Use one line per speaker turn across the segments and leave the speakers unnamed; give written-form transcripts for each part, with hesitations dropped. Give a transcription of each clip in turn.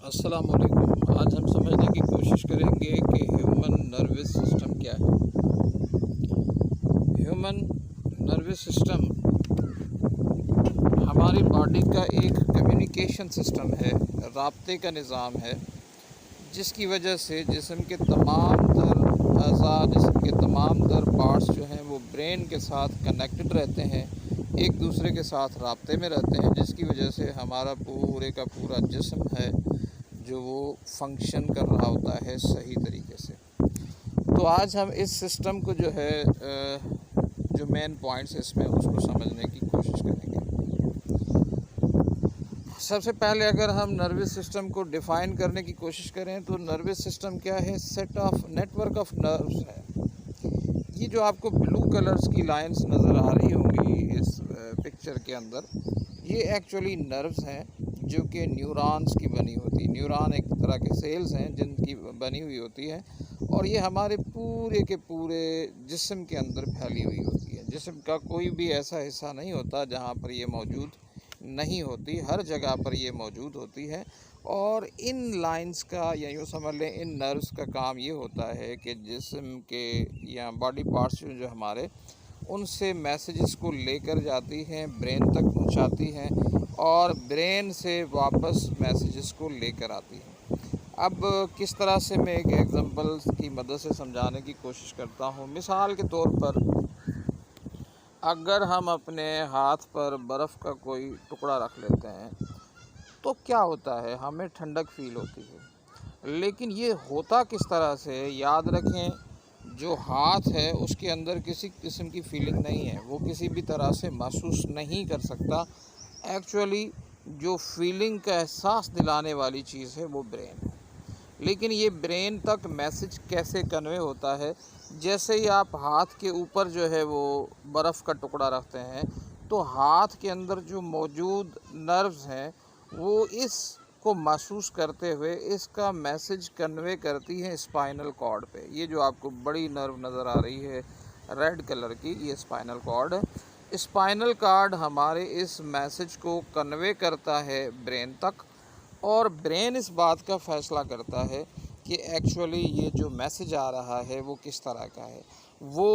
अस्सलाम वालेकुम। आज हम समझने की कोशिश करेंगे कि ह्यूमन नर्वस सिस्टम क्या है। ह्यूमन नर्वस सिस्टम हमारी बॉडी का एक कम्युनिकेशन सिस्टम है, राब्ते का निज़ाम है, जिसकी वजह से जिस्म के तमाम तर अज़ा, जिस्म के तमाम तर पार्ट्स जो हैं वो ब्रेन के साथ कनेक्टेड रहते हैं, एक दूसरे के साथ राब्ते में रहते हैं, जिसकी वजह से हमारा पूरे का पूरा जिस्म है जो वो फंक्शन कर रहा होता है सही तरीके से। तो आज हम इस सिस्टम को जो है जो मेन पॉइंट्स इसमें उसको समझने की कोशिश करेंगे। सबसे पहले अगर हम नर्वस सिस्टम को डिफ़ाइन करने की कोशिश करें तो नर्वस सिस्टम क्या है? Set of network of nerves है। ये जो आपको ब्लू कलर्स की लाइंस नज़र आ रही होंगी इस पिक्चर के अंदर, ये एक्चुअली नर्व्स हैं जो कि न्यूरॉन्स की बनी होती है। न्यूरॉन एक तरह के सेल्स हैं जिनकी बनी हुई होती है, और ये हमारे पूरे के पूरे जिस्म के अंदर फैली हुई होती है। जिस्म का कोई भी ऐसा हिस्सा नहीं होता जहाँ पर ये मौजूद नहीं होती, हर जगह पर ये मौजूद होती है। और इन लाइंस का, या यूँ समझ लें इन नर्व्स का काम ये होता है कि जिस्म के या बॉडी पार्ट्स जो हमारे, उनसे मैसेजेस को लेकर जाती हैं, ब्रेन तक पहुंचाती हैं, और ब्रेन से वापस मैसेजेस को लेकर आती हैं। अब किस तरह से मैं एक एग्जांपल की मदद से समझाने की कोशिश करता हूँ। मिसाल के तौर पर अगर हम अपने हाथ पर बर्फ़ का कोई टुकड़ा रख लेते हैं तो क्या होता है, हमें ठंडक फ़ील होती है। लेकिन ये होता किस तरह से, याद रखें, जो हाथ है उसके अंदर किसी किस्म की फीलिंग नहीं है, वो किसी भी तरह से महसूस नहीं कर सकता। एक्चुअली जो फीलिंग का एहसास दिलाने वाली चीज़ है वो ब्रेन है। लेकिन ये ब्रेन तक मैसेज कैसे कन्वे होता है? जैसे ही आप हाथ के ऊपर जो है वो बर्फ़ का टुकड़ा रखते हैं तो हाथ के अंदर जो मौजूद नर्व्स हैं वो इसको महसूस करते हुए इसका मैसेज कन्वे करती हैं स्पाइनल कॉर्ड पे। ये जो आपको बड़ी नर्व नज़र आ रही है रेड कलर की, ये स्पाइनल कॉर्ड है। स्पाइनल कॉर्ड हमारे इस मैसेज को कन्वे करता है ब्रेन तक, और ब्रेन इस बात का फ़ैसला करता है कि एक्चुअली ये जो मैसेज आ रहा है वो किस तरह का है। वो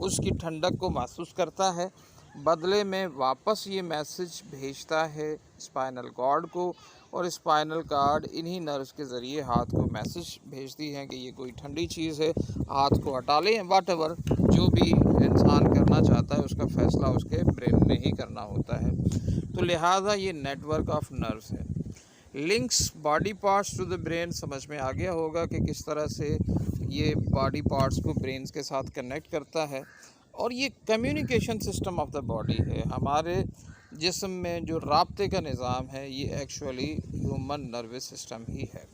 उसकी ठंडक को महसूस करता है, बदले में वापस ये मैसेज भेजता है स्पाइनल कॉर्ड को, और स्पाइनल कॉर्ड इन्हीं नर्व्स के ज़रिए हाथ को मैसेज भेजती हैं कि ये कोई ठंडी चीज़ है, हाथ को हटा लें। व्हाटएवर जो भी इंसान करना चाहता है उसका फ़ैसला उसके ब्रेन ने ही करना होता है। तो लिहाजा ये नेटवर्क ऑफ नर्व्स है। Links body parts to the brain, समझ में आ गया होगा कि किस तरह से ये बॉडी पार्ट्स को ब्रेन के साथ कनेक्ट करता है। और ये communication system of the body है। हमारे जिस्म में जो राब्ते का निज़ाम है ये एक्चुअली ह्यूमन नर्वस सिस्टम ही है।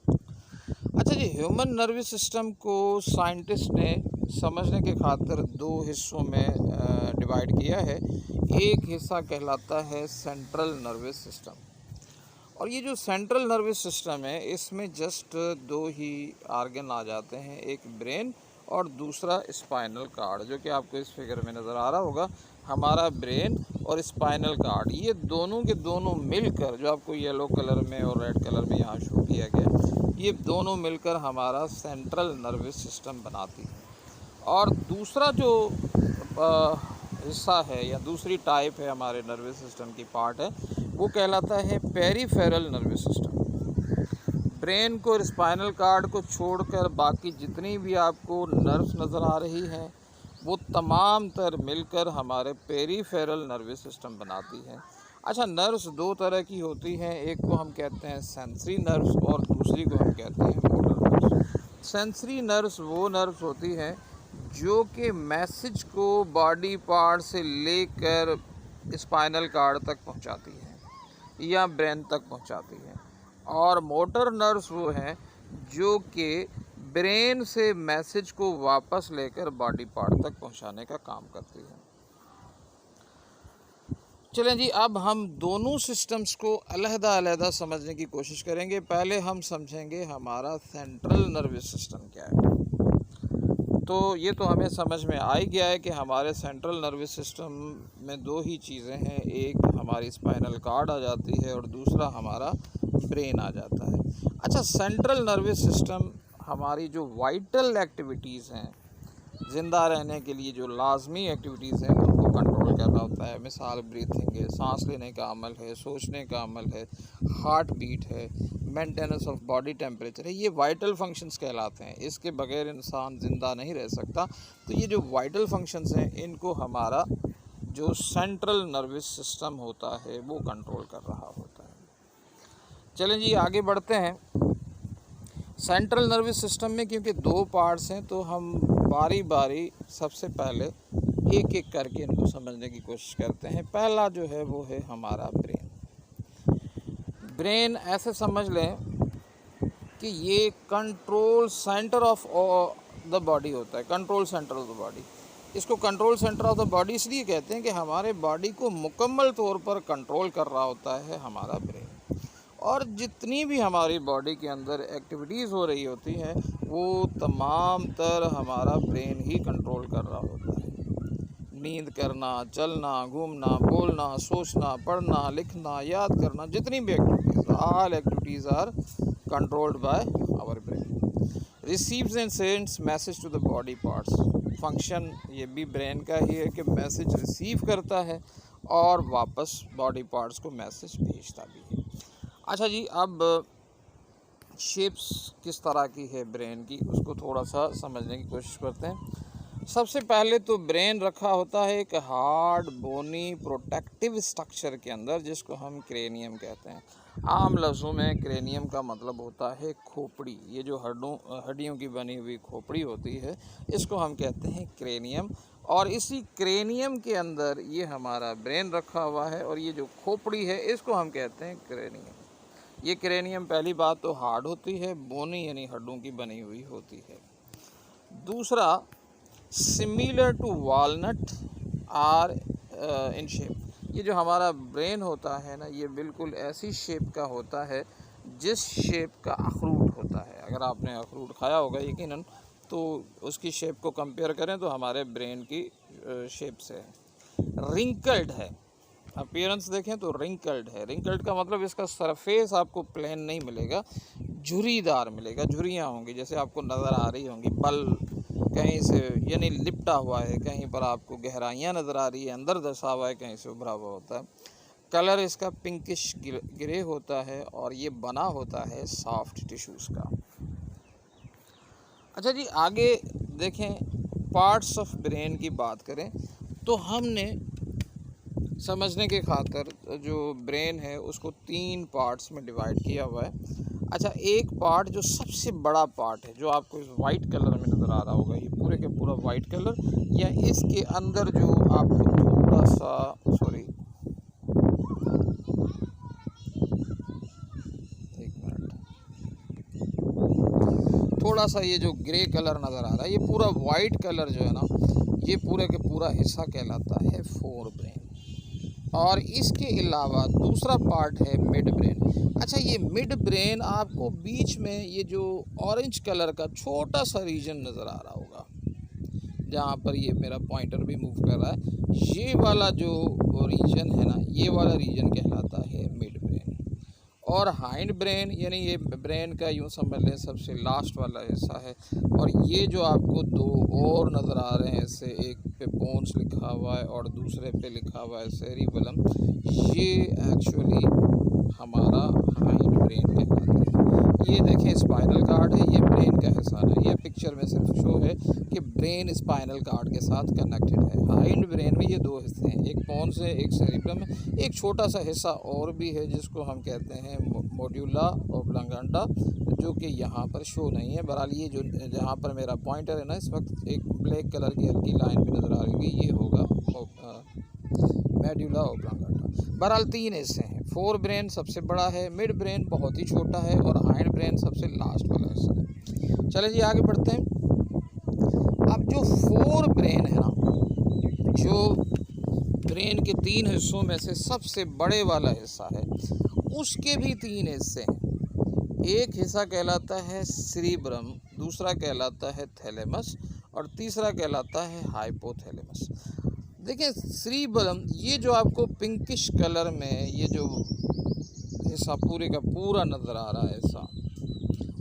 अच्छा जी, ह्यूमन नर्वस सिस्टम को साइंटिस्ट ने समझने के खातिर दो हिस्सों में डिवाइड किया है। एक हिस्सा कहलाता है सेंट्रल नर्वस सिस्टम, और ये जो सेंट्रल नर्वस सिस्टम है इसमें जस्ट दो ही आर्गन आ जाते हैं, एक ब्रेन और दूसरा स्पाइनल कॉर्ड, जो कि आपको इस फिगर में नज़र आ रहा होगा। हमारा ब्रेन और स्पाइनल कॉर्ड, ये दोनों के दोनों मिलकर, जो आपको येलो कलर में और रेड कलर में यहाँ शो किया गया, ये दोनों मिलकर हमारा सेंट्रल नर्वस सिस्टम बनाती है। और दूसरा जो हिस्सा है या दूसरी टाइप है हमारे नर्वस सिस्टम की पार्ट है, वो कहलाता है पेरिफेरल नर्वस सिस्टम। ब्रेन को और स्पाइनल कॉर्ड को छोड़कर बाकी जितनी भी आपको नर्व्स नज़र आ रही हैं वो तमाम तर मिलकर हमारे पेरिफेरल नर्वस सिस्टम बनाती हैं। अच्छा, नर्व्स दो तरह की होती हैं, एक को हम कहते हैं सेंसरी नर्व्स और दूसरी को हम कहते हैं मोटर नर्व्स। सेंसरी नर्व्स वो नर्व्स होती हैं जो कि मैसेज को बॉडी पार्ट से लेकर स्पाइनल कॉर्ड तक पहुंचाती हैं या ब्रेन तक पहुंचाती हैं, और मोटर नर्व्स वो हैं जो कि ब्रेन से मैसेज को वापस लेकर बॉडी पार्ट तक पहुंचाने का काम करती हैं। चलें जी, अब हम दोनों सिस्टम्स को अलग-अलग समझने की कोशिश करेंगे। पहले हम समझेंगे हमारा सेंट्रल नर्वस सिस्टम क्या है। तो ये तो हमें समझ में आ ही गया है कि हमारे सेंट्रल नर्वस सिस्टम में दो ही चीज़ें हैं, एक हमारी स्पाइनल कॉर्ड आ जाती है और दूसरा हमारा ब्रेन आ जाता है। अच्छा, सेंट्रल नर्वस सिस्टम हमारी जो वाइटल एक्टिविटीज़ हैं, ज़िंदा रहने के लिए जो लाजमी एक्टिविटीज़ हैं उनको कंट्रोल कर रहा होता है। मिसाल ब्रीथिंग है, सांस लेने का अमल है, सोचने का अमल है, हार्ट बीट है, मेंटेनेंस ऑफ बॉडी टेम्परेचर है, ये वाइटल फंक्शंस कहलाते हैं। इसके बगैर इंसान ज़िंदा नहीं रह सकता। तो ये जो वाइटल फंक्शंस हैं इनको हमारा जो सेंट्रल नर्वस सिस्टम होता है वो कंट्रोल कर रहा होता है। चलें जी आगे बढ़ते हैं। सेंट्रल नर्वस सिस्टम में क्योंकि दो पार्ट्स हैं तो हम बारी बारी सबसे पहले एक एक करके इनको समझने की कोशिश करते हैं। पहला जो है वो है हमारा ब्रेन। ब्रेन ऐसे समझ लें कि ये control centre of the body होता है, control centre of the body. इसको control centre of the body इसलिए कहते हैं कि हमारे बॉडी को मुकम्मल तौर पर कंट्रोल कर रहा होता है हमारा ब्रेन। और जितनी भी हमारी बॉडी के अंदर एक्टिविटीज़ हो रही होती हैं वो तमाम तर हमारा ब्रेन ही कंट्रोल कर रहा होता है। नींद करना, चलना, घूमना, बोलना, सोचना, पढ़ना, लिखना, याद करना, जितनी भी activities, all activities are controlled by our brain. Receives and sends message to the body parts. Function ये भी ब्रेन का ही है कि मैसेज रिसीव करता है और वापस बॉडी पार्ट्स को मैसेज भेजता भी है। अच्छा जी, अब शेप्स किस तरह की है ब्रेन की उसको थोड़ा सा समझने की कोशिश करते हैं। सबसे पहले तो ब्रेन रखा होता है एक हार्ड बोनी प्रोटेक्टिव स्ट्रक्चर के अंदर जिसको हम क्रेनियम कहते हैं। आम लफ्ज़ों में क्रेनियम का मतलब होता है खोपड़ी। ये जो हड्डियों की बनी हुई खोपड़ी होती है इसको हम कहते हैं क्रेनियम। और इसी क्रेनियम के अंदर ये हमारा ब्रेन रखा हुआ है और ये जो खोपड़ी है इसको हम कहते हैं क्रेनियम। ये क्रेनियम पहली बात तो हार्ड होती है, बोनी यानी हड्डों की बनी हुई होती है। दूसरा, similar to walnut are in shape. ये जो हमारा ब्रेन होता है ना ये बिल्कुल ऐसी शेप का होता है जिस शेप का अखरूट होता है। अगर आपने अखरूट खाया होगा यकीनन तो उसकी शेप को कंपेयर करें तो हमारे ब्रेन की शेप से है। रिंकल्ड है, अपीयरेंस देखें तो रिंकल्ड है। रिंकल्ड का मतलब इसका सरफेस आपको प्लेन नहीं मिलेगा, झुर्रीदार मिलेगा। झुर्रियाँ होंगी जैसे आपको नज़र आ रही होंगी, बल कहीं से यानी लिपटा हुआ है, कहीं पर आपको गहराइयाँ नज़र आ रही है, अंदर दसा हुआ है, कहीं से उभरा हुआ होता है। कलर इसका पिंकिश ग्रे होता है और ये बना होता है सॉफ्ट टिश्यूज़ का। अच्छा जी, आगे देखें, पार्ट्स ऑफ ब्रेन की बात करें तो हमने समझने के खातिर जो ब्रेन है उसको 3 पार्ट्स में डिवाइड किया हुआ है। अच्छा, एक पार्ट जो सबसे बड़ा पार्ट है जो आपको इस वाइट कलर में नज़र आ रहा होगा, ये पूरे के पूरा वाइट कलर, या इसके अंदर जो आपको थोड़ा सा थोड़ा सा ये जो ग्रे कलर नज़र आ रहा है, ये पूरा वाइट कलर जो है ना ये पूरे के पूरा हिस्सा कहलाता है फोर ब्रेन। और इसके अलावा दूसरा पार्ट है मिड ब्रेन। अच्छा, ये मिड ब्रेन आपको बीच में ये जो ऑरेंज कलर का छोटा सा रीजन नज़र आ रहा होगा, जहाँ पर ये मेरा पॉइंटर भी मूव कर रहा है, ये वाला जो रीजन है ना, ये वाला रीजन कहलाता है मिड ब्रेन। और हाइंड ब्रेन यानी ये ब्रेन का यूँ समझ लें सबसे लास्ट वाला हिस्सा है। और ये जो आपको 2 और नज़र आ रहे हैं, इससे एक पे पोन्स लिखा हुआ है और दूसरे पे लिखा हुआ है सेरिबेलम, ये एक्चुअली हमारा हाइंड ब्रेन कहलाता है। ये देखें स्पाइनल कार्ड है, ये ब्रेन का हिस्सा है। ये पिक्चर में सिर्फ शो है कि ब्रेन स्पाइनल कार्ड के साथ कनेक्टेड है। हाइंड ब्रेन में ये 2 हिस्से हैं, एक पोन्स है, एक सेरिबेलम है। एक छोटा सा हिस्सा और भी है जिसको हम कहते हैं मेडुला ओब्लांगेटा, जो कि यहाँ पर शो नहीं है। बहरहाल ये जो जहाँ पर मेरा पॉइंटर है ना, इस वक्त एक ब्लैक कलर की हल्की लाइन भी नज़र आ रही है, ये होगा मेडुला ओब्लांगेटा। बहरहाल 3 हिस्से हैं। फोर ब्रेन सबसे बड़ा है, मिड ब्रेन बहुत ही छोटा है और हाइंड ब्रेन सबसे लास्ट वाला हिस्सा है। चलें जी आगे बढ़ते हैं। अब जो फोर ब्रेन है ना, जो ब्रेन के 3 हिस्सों में से सबसे बड़े वाला हिस्सा है, उसके भी 3 हिस्से हैं। एक हिस्सा कहलाता है सेरिब्रम, दूसरा कहलाता है थैलेमस और तीसरा कहलाता है हाइपोथैलेमस। देखिए सेरिब्रम, ये जो आपको पिंकिश कलर में ये जो हिस्सा पूरे का पूरा नज़र आ रहा है हिस्सा,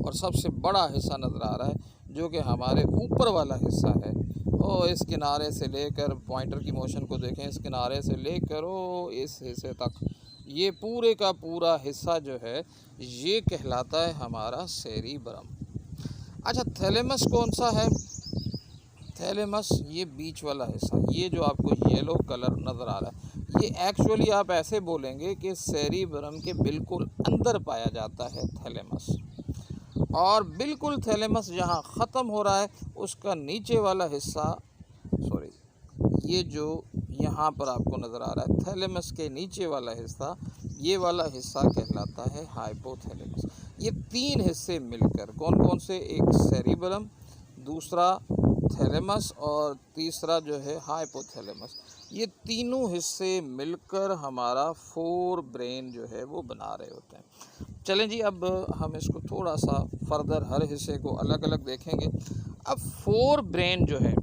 और सबसे बड़ा हिस्सा नज़र आ रहा है जो कि हमारे ऊपर वाला हिस्सा है। और इस किनारे से लेकर, पॉइंटर की मोशन को देखें, इस किनारे से लेकर ओ इस हिस्से तक, ये पूरे का पूरा हिस्सा जो है ये कहलाता है हमारा सेरिब्रम। अच्छा, थैलेमस कौन सा है? थैलेमस ये बीच वाला हिस्सा, ये जो आपको येलो कलर नज़र आ रहा है, ये एक्चुअली आप ऐसे बोलेंगे कि सेरिब्रम के बिल्कुल अंदर पाया जाता है थैलेमस। और बिल्कुल थैलेमस जहाँ ख़त्म हो रहा है उसका नीचे वाला हिस्सा, सॉरी, ये जो यहाँ पर आपको नज़र आ रहा है थैलेमस के नीचे वाला हिस्सा, ये वाला हिस्सा कहलाता है हाइपोथैलेमस। ये तीन हिस्से मिलकर, कौन कौन से? एक सेरिब्रम, दूसरा थैलेमस और तीसरा जो है हाइपोथैलेमस, ये तीनों हिस्से मिलकर हमारा फोर ब्रेन जो है वो बना रहे होते हैं। चलें जी, अब हम इसको थोड़ा सा फर्दर हर हिस्से को अलग अलग देखेंगे। अब फोर ब्रेन जो है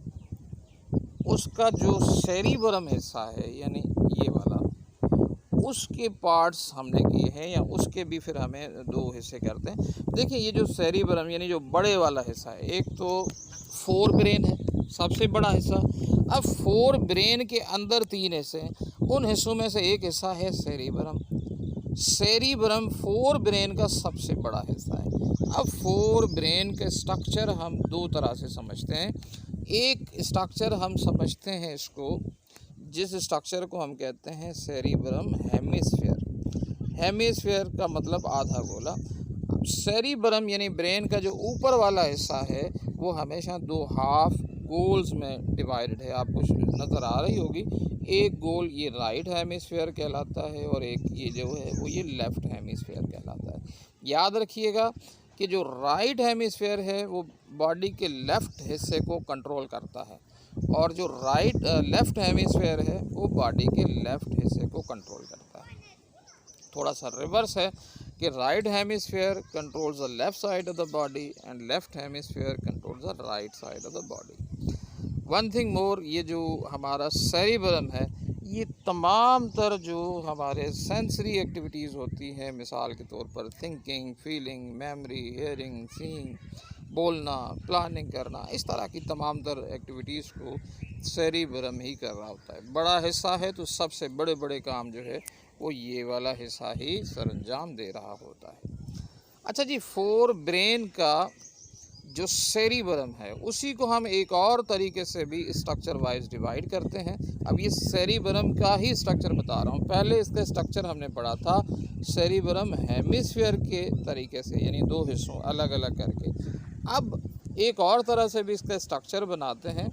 उसका जो सेरिब्रम हिस्सा है, यानी ये वाला, उसके पार्ट्स हमने किए हैं, या उसके भी फिर हमें दो हिस्से करते हैं। देखिए, ये जो सेरिब्रम यानी जो बड़े वाला हिस्सा है, एक तो फोर ब्रेन है सबसे बड़ा हिस्सा। अब फोर ब्रेन के अंदर तीन हिस्से हैं, उन हिस्सों में से एक हिस्सा है सेरिब्रम। सेरिब्रम फोर ब्रेन का सबसे बड़ा हिस्सा है। अब फोर ब्रेन के स्ट्रक्चर हम दो तरह से समझते हैं। एक स्ट्रक्चर हम समझते हैं इसको, जिस स्ट्रक्चर को हम कहते हैं सेरिब्रम हेमिस्फीयर। हेमिस्फीयर का मतलब आधा गोला। सेरिब्रम यानी ब्रेन का जो ऊपर वाला हिस्सा है वो हमेशा दो हाफ गोल्स में डिवाइडेड है, आपको नज़र आ रही होगी। एक गोल ये राइट हेमिस्फीयर कहलाता है और एक ये जो है वो ये लेफ़्ट हेमिस्फीयर कहलाता है। याद रखिएगा कि जो राइट हेमिस्फीयर है वो बॉडी के लेफ़्ट हिस्से को कंट्रोल करता है, और जो लेफ़्ट हेमिस्फीयर है वो बॉडी के लेफ़्ट हिस्से को कंट्रोल करता है। थोड़ा सा रिवर्स है कि right hemisphere controls the left side of the body and left hemisphere controls the right side of the body. One thing more, ये जो हमारा सेरिब्रम है ये तमाम तर जो हमारे सेंसरी एक्टिविटीज़ होती हैं, मिसाल के तौर पर thinking, feeling, memory, hearing, seeing, बोलना, प्लानिंग करना, इस तरह की तमाम तर एक्टिविटीज़ को सेरिब्रम ही कर रहा होता है। बड़ा हिस्सा है तो सबसे बड़े बड़े काम जो है वो ये वाला हिस्सा ही सरंजाम दे रहा होता है। अच्छा जी, फोर ब्रेन का जो सेरिब्रम है उसी को हम एक और तरीके से भी स्ट्रक्चर वाइज डिवाइड करते हैं। अब ये सेरिब्रम का ही स्ट्रक्चर बता रहा हूँ। पहले इसका स्ट्रक्चर हमने पढ़ा था सेरिब्रम हेमिस्फीयर के तरीके से, यानी दो हिस्सों अलग अलग करके। अब एक और तरह से भी इसका स्ट्रक्चर बनाते हैं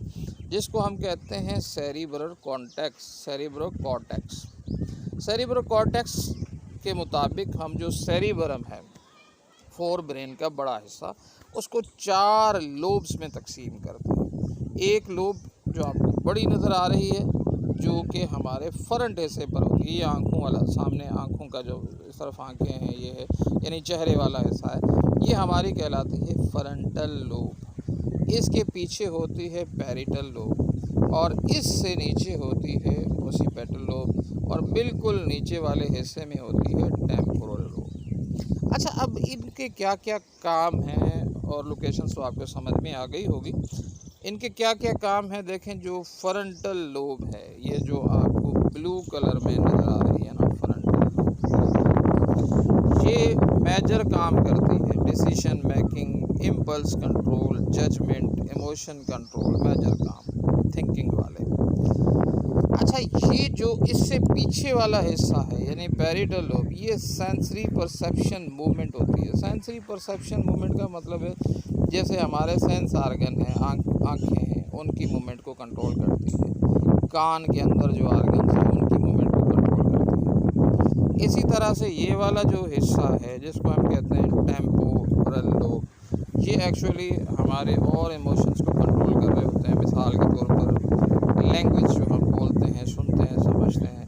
जिसको हम कहते हैं सेरिब्रल कॉर्टेक्स। सेरिब्रल कॉर्टेक्स के मुताबिक हम जो सेरिब्रम है फोर ब्रेन का बड़ा हिस्सा, उसको चार लोब्स में तकसीम करते हैं। एक लोब जो आपको बड़ी नज़र आ रही है जो कि हमारे फ्रंट हिस्से पर होती है, ये आँखों वाला, सामने आँखों का जो इस तरफ आँखें हैं ये है, यानी चेहरे वाला हिस्सा है, ये हमारी कहलाती है फ्रंटल लोब। इसके पीछे होती है पैरिटल लोब और इससे नीचे होती है ओसिपिटल लोब और बिल्कुल नीचे वाले हिस्से में होती है टेम्पोरल लोब। अच्छा, अब इनके क्या क्या काम हैं और लोकेशंस तो आपको समझ में आ गई होगी। इनके क्या क्या काम हैं देखें। जो फ्रंटल लोब है, ये जो आपको ब्लू कलर में नज़र आ रही है ना, फ्रंटल लोब, ये मेजर काम करती है decision making, impulse control, judgement, emotion control, major काम थिंकिंग वाले। अच्छा, ये जो इससे पीछे वाला हिस्सा है यानी पैरिटल लोब, ये सेंसरी परसेप्शन मूवमेंट होती है। सेंसरी परसेप्शन मूवमेंट का मतलब है जैसे हमारे सेंस आर्गन हैं, आँखें हैं, उनकी मूवमेंट को कंट्रोल करती है। कान के अंदर जो आर्गन हैं उनकी मूवमेंट को कंट्रोल करती है। इसी तरह से ये वाला जो हिस्सा है जिसको हम कहते हैं टेम्पोरल लोब, ये एक्चुअली हमारे और इमोशंस को कंट्रोल कर रहे होते हैं। मिसाल के तौर पर लैंग्वेज जो हम बोलते हैं, सुनते हैं, समझते हैं,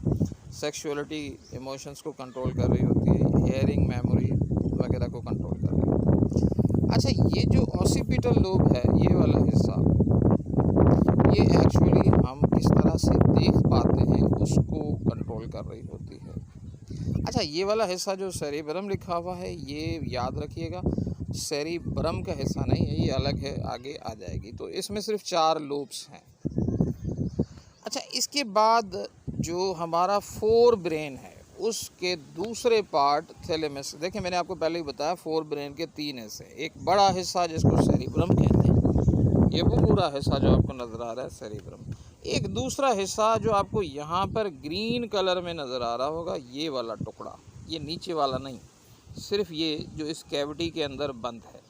सेक्सुअलिटी इमोशंस को कंट्रोल कर रही होती है, हियरिंग, मेमोरी वगैरह को कंट्रोल कर रही होती है। अच्छा, ये जो ओसिपिटल लोब है, ये वाला हिस्सा, ये एक्चुअली हम किस तरह से देख पाते हैं उसको कंट्रोल कर रही होती है। अच्छा, ये वाला हिस्सा जो सेरिब्रम लिखा हुआ है, ये याद रखिएगा, सेरिब्रम का हिस्सा नहीं है, ये अलग है, आगे आ जाएगी। तो इसमें सिर्फ 4 लोब्स हैं। अच्छा, इसके बाद जो हमारा फोर ब्रेन है उसके दूसरे पार्ट थैलेमस। देखिए, मैंने आपको पहले ही बताया फोर ब्रेन के 3 हिस्से। एक बड़ा हिस्सा जिसको सेरिब्रम कहते हैं, ये वो पूरा हिस्सा जो आपको नज़र आ रहा है सेरिब्रम। एक दूसरा हिस्सा जो आपको यहाँ पर ग्रीन कलर में नज़र आ रहा होगा, ये वाला टुकड़ा, ये नीचे वाला नहीं, सिर्फ ये जो इस कैविटी के अंदर बंद है,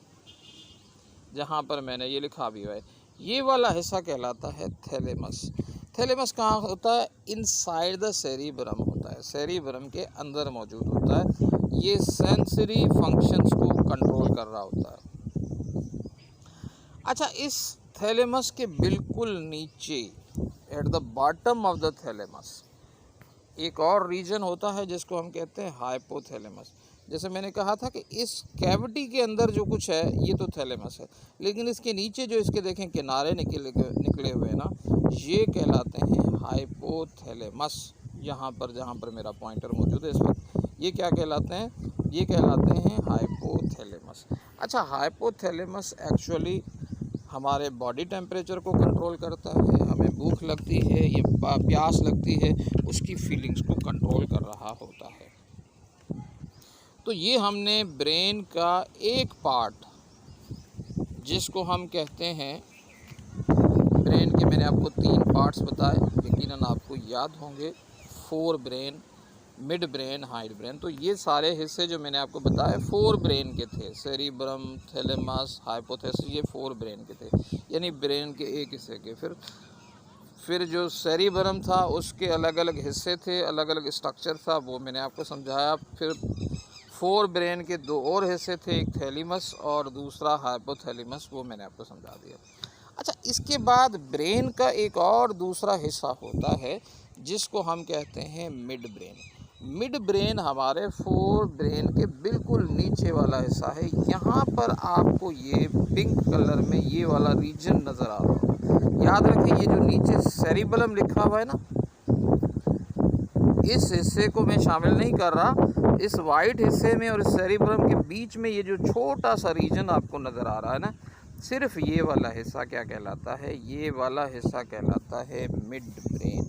जहाँ पर मैंने ये लिखा भी हुआ है, ये वाला हिस्सा कहलाता है थैलेमस। थैलेमस कहाँ होता है? इनसाइड द सेरिब्रम होता है, सेरिब्रम के अंदर मौजूद होता है। ये सेंसरी फंक्शंस को कंट्रोल कर रहा होता है। अच्छा, इस थैलेमस के बिल्कुल नीचे, at the bottom of the thalamus, एक और रीजन होता है जिसको हम कहते हैं हाइपोथैलेमस। जैसे मैंने कहा था कि इस कैविटी के अंदर जो कुछ है ये तो थैलेमस है, लेकिन इसके नीचे जो इसके देखें किनारे निकले हुए हैं ना, ये कहलाते हैं हाइपोथैलेमस। यहाँ पर जहाँ पर मेरा पॉइंटर मौजूद है इस वक्त, ये क्या कहलाते हैं? ये कहलाते हैं हाइपोथैलेमस। अच्छा, हाइपोथैलेमस एक्चुअली हमारे बॉडी टेम्परेचर को कंट्रोल करता है, हमें भूख लगती है, ये प्यास लगती है, उसकी फीलिंग्स को कंट्रोल कर रहा होता है। तो ये हमने ब्रेन का एक पार्ट जिसको हम कहते हैं, ब्रेन के मैंने आपको 3 पार्ट्स बताए, यकीनन आपको याद होंगे, fore brain, mid brain, hide brain. तो ये सारे हिस्से जो मैंने आपको बताए फोर ब्रेन के थे, सेरिब्रम, थैलेमस, हाइपोथैलेमस, ये फोर ब्रेन के थे, यानी ब्रेन के एक हिस्से के। फिर जो सेरिब्रम था उसके अलग अलग हिस्से थे, अलग अलग स्ट्रक्चर था, वो मैंने आपको समझाया। फिर फोर ब्रेन के 2 और हिस्से थे, एक थैलेमस और दूसरा हाइपोथैलेमस, वो मैंने आपको समझा दिया। अच्छा, इसके बाद ब्रेन का एक और दूसरा हिस्सा होता है जिसको हम कहते हैं मिड ब्रेन। मिड ब्रेन हमारे फोर ब्रेन के बिल्कुल नीचे वाला हिस्सा है। यहाँ पर आपको ये पिंक कलर में ये वाला रीजन नज़र आ रहा होगा। याद रखें, ये जो नीचे सेरिबेलम लिखा हुआ है ना, इस हिस्से को मैं शामिल नहीं कर रहा। इस वाइट हिस्से में और इस सेरिबेलम के बीच में ये जो छोटा सा रीजन आपको नज़र आ रहा है ना, सिर्फ ये वाला हिस्सा क्या कहलाता है? ये वाला हिस्सा कहलाता है मिड ब्रेन।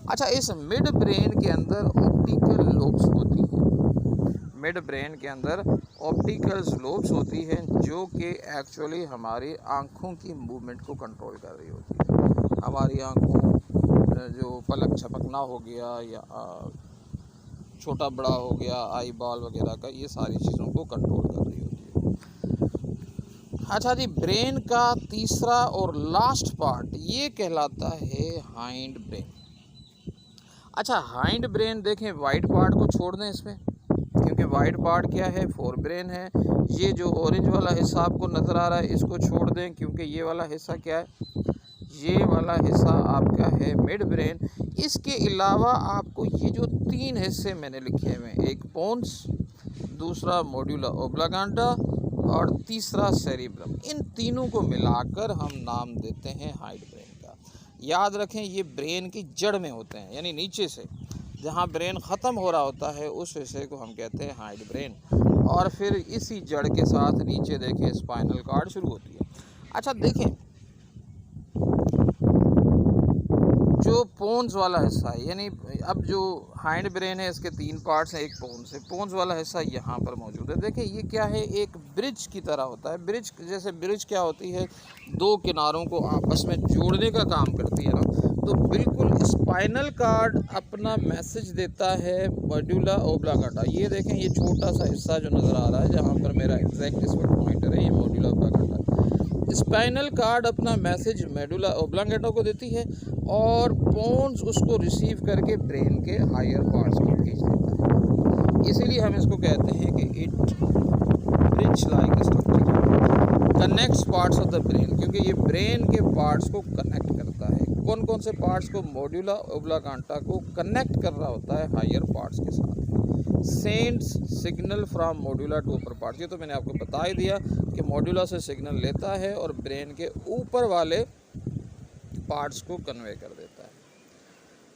अच्छा, इस मिड ब्रेन के अंदर ऑप्टिकल लोब्स होती हैं। मिड ब्रेन के अंदर ऑप्टिकल लोब्स होती हैं जो कि एक्चुअली हमारी आँखों की मूवमेंट को कंट्रोल कर रही होती है। हमारी आँखों जो पलक झपकना हो गया या छोटा बड़ा हो गया, आई बॉल वगैरह का, ये सारी चीज़ों को कंट्रोल कर रही होती है। अच्छा जी, ब्रेन का तीसरा और लास्ट पार्ट ये कहलाता है हाइंड ब्रेन। अच्छा, हाइंड ब्रेन देखें, वाइट पार्ट को छोड़ दें इसमें, क्योंकि वाइट पार्ट क्या है? फोर ब्रेन है। ये जो ऑरेंज वाला हिस्सा आपको नज़र आ रहा है इसको छोड़ दें, क्योंकि ये वाला हिस्सा क्या है? ये वाला हिस्सा आपका है मिड ब्रेन। इसके अलावा आपको ये जो 3 हिस्से मैंने लिखे हुए हैं, एक पोन्स, दूसरा मोड्यूला ओब्लागांटा और तीसरा सेरिब्रम, इन तीनों को मिलाकर हम नाम देते हैं हाइड ब्रेन का। याद रखें, ये ब्रेन की जड़ में होते हैं, यानी नीचे से जहाँ ब्रेन ख़त्म हो रहा होता है उस हिस्से को हम कहते हैं हाइड ब्रेन। और फिर इसी जड़ के साथ नीचे देखें स्पाइनल कॉर्ड शुरू होती है। अच्छा देखें, जो पोन्स वाला हिस्सा है, यानी अब जो हाइंड ब्रेन है इसके 3 पार्ट्स हैं, एक पोन्स है, पोन्स वाला हिस्सा यहाँ पर मौजूद है। देखिए ये क्या है? एक ब्रिज की तरह होता है। ब्रिज जैसे ब्रिज क्या होती है? 2 किनारों को आपस में जोड़ने का काम करती है ना। तो बिल्कुल स्पाइनल कॉर्ड अपना मैसेज देता है मेडुला ओब्लांगेटा। ये देखें, ये छोटा सा हिस्सा जो नज़र आ रहा है जहाँ पर मेरा एग्जैक्ट इस वक्त पॉइंटर है, ये मेडुला ओब्लांगेटा। स्पाइनल कॉर्ड अपना मैसेज मेडुला ओब्लांगेटा को देती है और पोन्स उसको रिसीव करके ब्रेन के हायर पार्ट्स को भेज देता है। इसीलिए हम इसको कहते हैं कि it bridge like structure connects parts of the brain, क्योंकि ये ब्रेन के पार्ट्स को कनेक्ट करता है। कौन कौन से पार्ट्स को? मेडुला ओब्लांगेटा को कनेक्ट कर रहा होता है हायर पार्ट्स के साथ। Sends signal from medulla to upper parts, ये तो मैंने आपको बता ही दिया कि मेडुला से सिग्नल लेता है और ब्रेन के ऊपर वाले पार्ट्स को कन्वे कर देता है।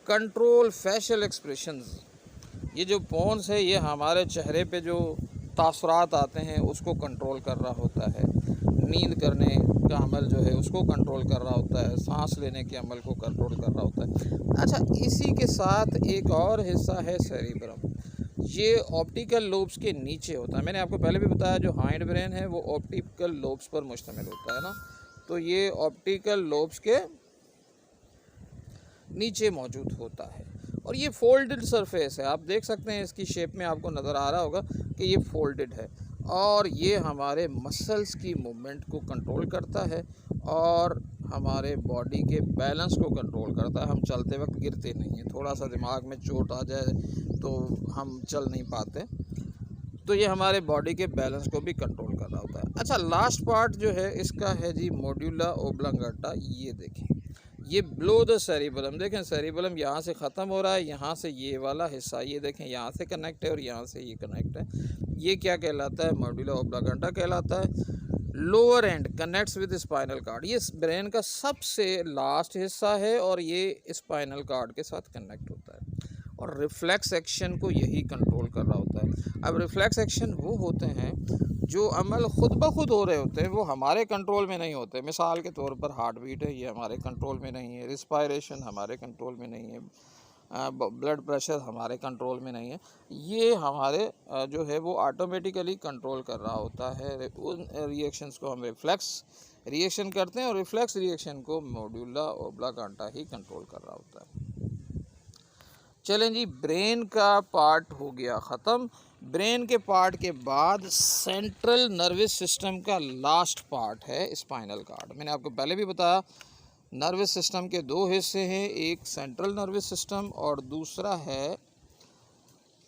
कंट्रोल फेशियल एक्सप्रेशंस, ये जो पोन्स है ये हमारे चेहरे पे जो तासुरात आते हैं उसको कंट्रोल कर रहा होता है, नींद करने का अमल जो है उसको कंट्रोल कर रहा होता है, सांस लेने के अमल को कंट्रोल कर रहा होता है। अच्छा, इसी के साथ एक और हिस्सा है सेरिब्रम। ये ऑप्टिकल लोब्स के नीचे होता है। मैंने आपको पहले भी बताया जो हाइंड ब्रेन है वो ऑप्टिकल लोब्स पर मुश्तमिल होता है ना, तो ये ऑप्टिकल लोब्स के नीचे मौजूद होता है। और ये फोल्डेड सरफेस है, आप देख सकते हैं इसकी शेप में आपको नज़र आ रहा होगा कि ये फोल्डेड है, और ये हमारे मसल्स की मूवमेंट को कंट्रोल करता है और हमारे बॉडी के बैलेंस को कंट्रोल करता है। हम चलते वक्त गिरते नहीं हैं, थोड़ा सा दिमाग में चोट आ जाए तो हम चल नहीं पाते, तो ये हमारे बॉडी के बैलेंस को भी कंट्रोल कर रहा होता है। अच्छा, लास्ट पार्ट जो है इसका है जी मोड्यूला ओब्लांगाटा। ये देखें, ये बिलो द सेरिबलम, देखें सेरिबलम यहाँ से ख़त्म हो रहा है, यहाँ से ये वाला हिस्सा ये देखें यहाँ से कनेक्ट है और यहाँ से ये कनेक्ट है। ये क्या कहलाता है? मोड्यूला ओब्लांगाटा कहलाता है। Lower and connects with spinal cord, ये ब्रेन का सबसे लास्ट हिस्सा है और ये स्पाइनल कार्ड के साथ कनेक्ट होता है और रिफ्लेक्स एक्शन को यही कंट्रोल कर रहा होता है। अब रिफ्लेक्स एक्शन वो होते हैं जो अमल खुद ब खुद हो रहे होते हैं, वो हमारे कंट्रोल में नहीं होते। मिसाल के तौर पर हार्ट बीट है, ये हमारे कंट्रोल में नहीं है, रिस्पायरेशन हमारे कंट्रोल में नहीं है, ब्लड प्रेशर हमारे कंट्रोल में नहीं है, ये हमारे जो है वो ऑटोमेटिकली कंट्रोल कर रहा होता है। उन रिएक्शंस को हम रिफ्लेक्स रिएक्शन करते हैं और रिफ्लेक्स रिएक्शन को मोड्यूला ओब्लांगाटा ही कंट्रोल कर रहा होता है। चलें जी, ब्रेन का पार्ट हो गया ख़त्म। ब्रेन के पार्ट के बाद सेंट्रल नर्वस सिस्टम का लास्ट पार्ट है स्पाइनल कार्ड। मैंने आपको पहले भी बताया नर्वस सिस्टम के दो हिस्से हैं, एक सेंट्रल नर्वस सिस्टम और दूसरा है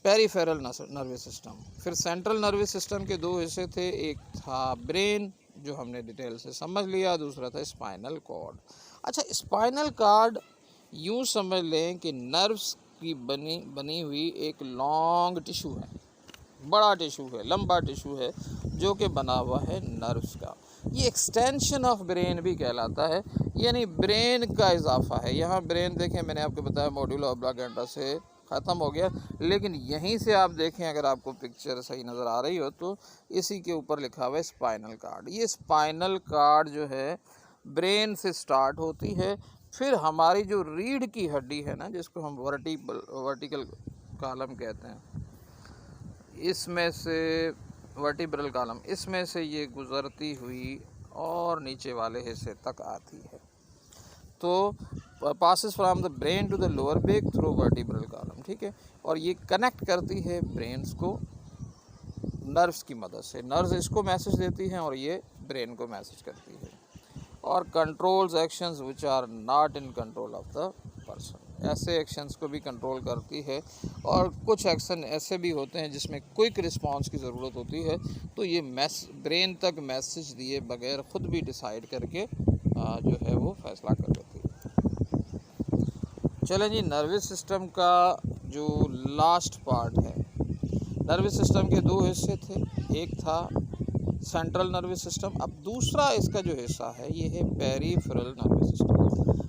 पेरिफेरल नर्वस सिस्टम। फिर सेंट्रल नर्वस सिस्टम के दो हिस्से थे, एक था ब्रेन जो हमने डिटेल से समझ लिया, दूसरा था स्पाइनल कॉर्ड। अच्छा, स्पाइनल कार्ड यूँ समझ लें कि नर्व्स की बनी हुई एक लॉन्ग टिश्यू है, बड़ा टिश्यू है, लंबा टिश्यू है जो कि बना हुआ है नर्व्स का। ये एक्सटेंशन ऑफ ब्रेन भी कहलाता है, यानी ब्रेन का इजाफा है। यहाँ ब्रेन देखें, मैंने आपको बताया मोड्यूला ओब्लांगाटा से ख़त्म हो गया, लेकिन यहीं से आप देखें, अगर आपको पिक्चर सही नज़र आ रही हो तो इसी के ऊपर लिखा हुआ है स्पाइनल कार्ड। ये स्पाइनल कार्ड जो है ब्रेन से स्टार्ट होती है, फिर हमारी जो रीढ़ की हड्डी है ना, जिसको हम वर्टिकल कॉलम कहते हैं, इसमें से वर्टिब्रल कॉलम, इसमें से ये गुज़रती हुई और नीचे वाले हिस्से तक आती है। तो passes from the brain to the lower back through vertebral column, ठीक है। और ये कनेक्ट करती है ब्रेन्स को नर्व्स की मदद से। नर्व्स इसको मैसेज देती हैं और ये ब्रेन को मैसेज करती है। और controls actions which are not in control of the person, ऐसे एक्शंस को भी कंट्रोल करती है। और कुछ एक्शन ऐसे भी होते हैं जिसमें क्विक रिस्पांस की ज़रूरत होती है, तो ये ब्रेन तक मैसेज दिए बगैर ख़ुद भी डिसाइड करके जो है वो फैसला कर लेती है। चलें जी, नर्वस सिस्टम का जो लास्ट पार्ट है, नर्वस सिस्टम के दो हिस्से थे, एक था सेंट्रल नर्वस सिस्टम, अब दूसरा इसका जो हिस्सा है ये है पेरिफेरल नर्वस सिस्टम।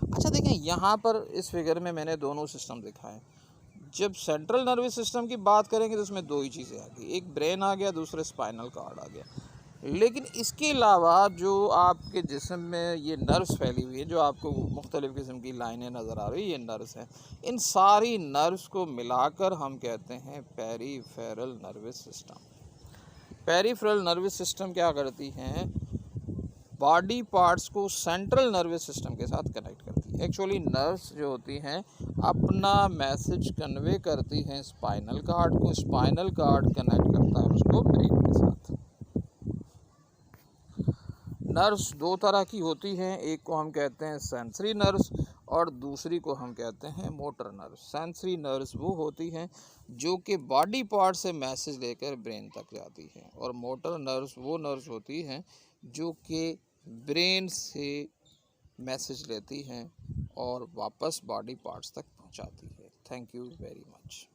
अच्छा देखें, यहाँ पर इस फिगर में मैंने दोनों सिस्टम दिखाए। जब सेंट्रल नर्वस सिस्टम की बात करेंगे तो उसमें दो ही चीज़ें आ गई, एक ब्रेन आ गया, दूसरा स्पाइनल कार्ड आ गया। लेकिन इसके अलावा जो आपके जिस्म में ये नर्व्स फैली हुई है, जो आपको मुख्तलिफ़ किस्म की लाइनें नज़र आ रही है, ये नर्व्स हैं। इन सारी नर्व्स को मिलाकर हम कहते हैं peripheral nervous system. Peripheral nervous system क्या करती हैं? बॉडी पार्ट्स को सेंट्रल नर्वस सिस्टम के साथ कनेक्ट करती है। एक्चुअली नर्व्स जो होती हैं अपना मैसेज कन्वे करती हैं स्पाइनल कार्ड को, स्पाइनल कार्ड कनेक्ट करता है उसको ब्रेन के साथ। नर्व्स दो तरह की होती हैं, एक को हम कहते हैं सेंसरी नर्व्स और दूसरी को हम कहते हैं मोटर नर्व्स। सेंसरी नर्व्स वो होती हैं जो कि बॉडी पार्ट से मैसेज लेकर ब्रेन तक जाती हैं, और मोटर नर्व्स वो नर्व्स होती हैं जो कि ब्रेन से मैसेज लेती हैं और वापस बॉडी पार्ट्स तक पहुंचाती है। Thank you very much.